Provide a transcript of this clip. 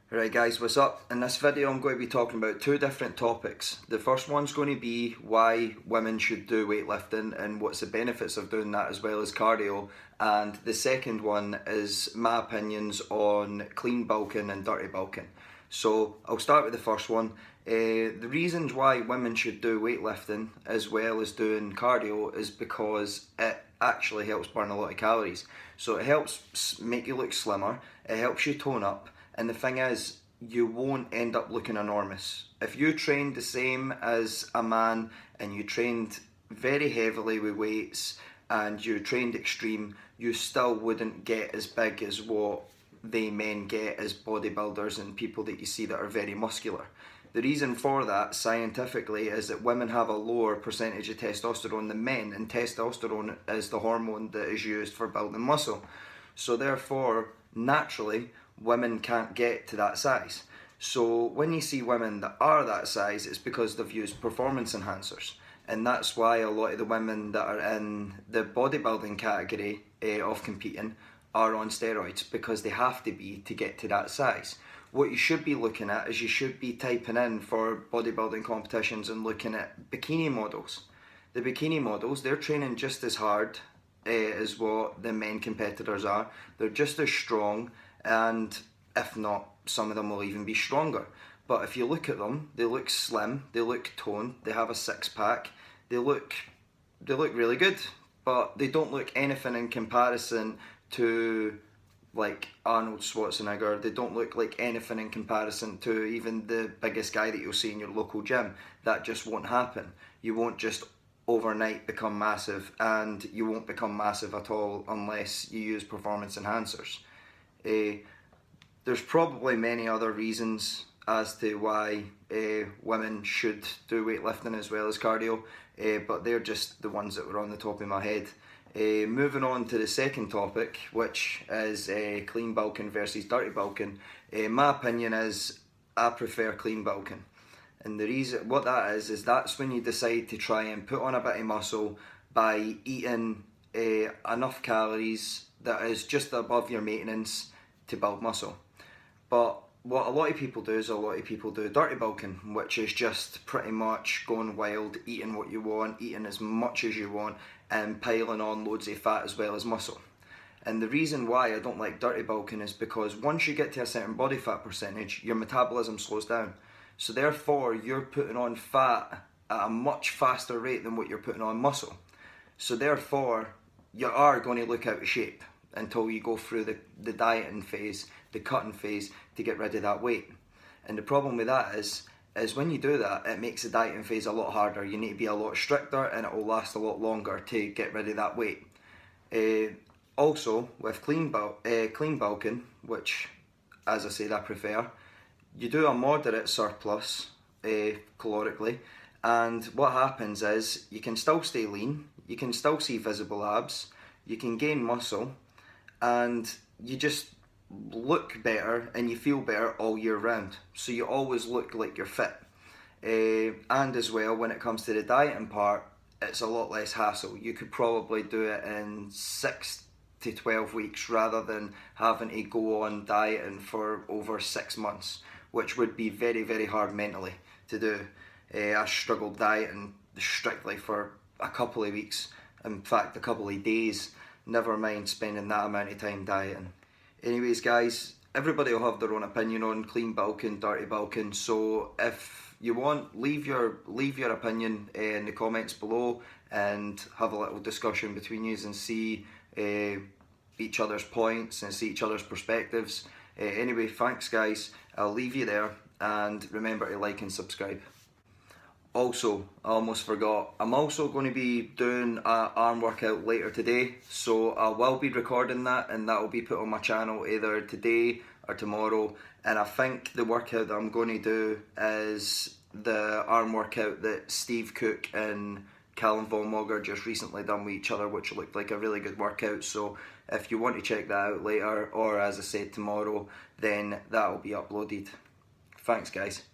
Right guys, what's up? In this video I'm going to be talking about two different topics. The first one's going to be why women should do weightlifting and what's the benefits of doing that as well as cardio. And the second one is my opinions on clean bulking and dirty bulking. So I'll start with the first one. The reasons why women should do weightlifting as well as doing cardio is because it actually helps burn a lot of calories. So it helps make you look slimmer, it helps you tone up. And the thing is, you won't end up looking enormous. If you trained the same as a man and you trained very heavily with weights and you trained extreme, you still wouldn't get as big as what they men get as bodybuilders and people that you see that are very muscular. The reason for that scientifically is that women have a lower percentage of testosterone than men, and testosterone is the hormone that is used for building muscle. So therefore, naturally, women can't get to that size. So when you see women that are that size, it's because they've used performance enhancers. And that's why a lot of the women that are in the bodybuilding category of competing are on steroids, because they have to be to get to that size. What you should be looking at is you should be typing in for bodybuilding competitions and looking at bikini models. The bikini models, they're training just as hard as what the men competitors are. They're just as strong, and if not, some of them will even be stronger. But if you look at them, they look slim, they look toned, they have a six-pack, they look really good, but they don't look anything in comparison to like Arnold Schwarzenegger. They don't look like anything in comparison to even the biggest guy that you'll see in your local gym. That just won't happen. You won't just overnight become massive, and you won't become massive at all unless you use performance enhancers. There's probably many other reasons as to why women should do weightlifting as well as cardio, but they're just the ones that were on the top of my head. Moving on to the second topic, which is clean bulking versus dirty bulking. My opinion is I prefer clean bulking. And the reason, what that is that's when you decide to try and put on a bit of muscle by eating enough calories that is just above your maintenance to build muscle. But what a lot of people do is dirty bulking, which is just pretty much going wild, eating what you want, eating as much as you want, and piling on loads of fat as well as muscle. And the reason why I don't like dirty bulking is because once you get to a certain body fat percentage, your metabolism slows down. So therefore, you're putting on fat at a much faster rate than what you're putting on muscle. So therefore, you are going to look out of shape until you go through the dieting phase, the cutting phase, to get rid of that weight. And the problem with that is when you do that, it makes the dieting phase a lot harder. You need to be a lot stricter, and it will last a lot longer to get rid of that weight. Also, with clean bulking, which, as I said, I prefer, you do a moderate surplus calorically, and what happens is you can still stay lean, you can still see visible abs, you can gain muscle, and you just look better and you feel better all year round. So you always look like you're fit. And as well, when it comes to the dieting part, it's a lot less hassle. You could probably do it in 6 to 12 weeks rather than having to go on dieting for over 6 months, which would be very, very hard mentally to do. I struggled dieting strictly for a couple of weeks, in fact a couple of days, never mind spending that amount of time dieting. Anyways guys, everybody will have their own opinion on clean bulking, dirty bulking, so if you want, leave your opinion in the comments below and have a little discussion between you and see each other's points and see each other's perspectives. Anyway, thanks guys, I'll leave you there, and remember to like and subscribe. Also, I almost forgot, I'm also going to be doing an arm workout later today, so I will be recording that, and that will be put on my channel either today or tomorrow. And I think the workout that I'm going to do is the arm workout that Steve Cook and Callum Von Mogger just recently done with each other, which looked like a really good workout. So if you want to check that out later, or as I said tomorrow, then that will be uploaded. Thanks guys.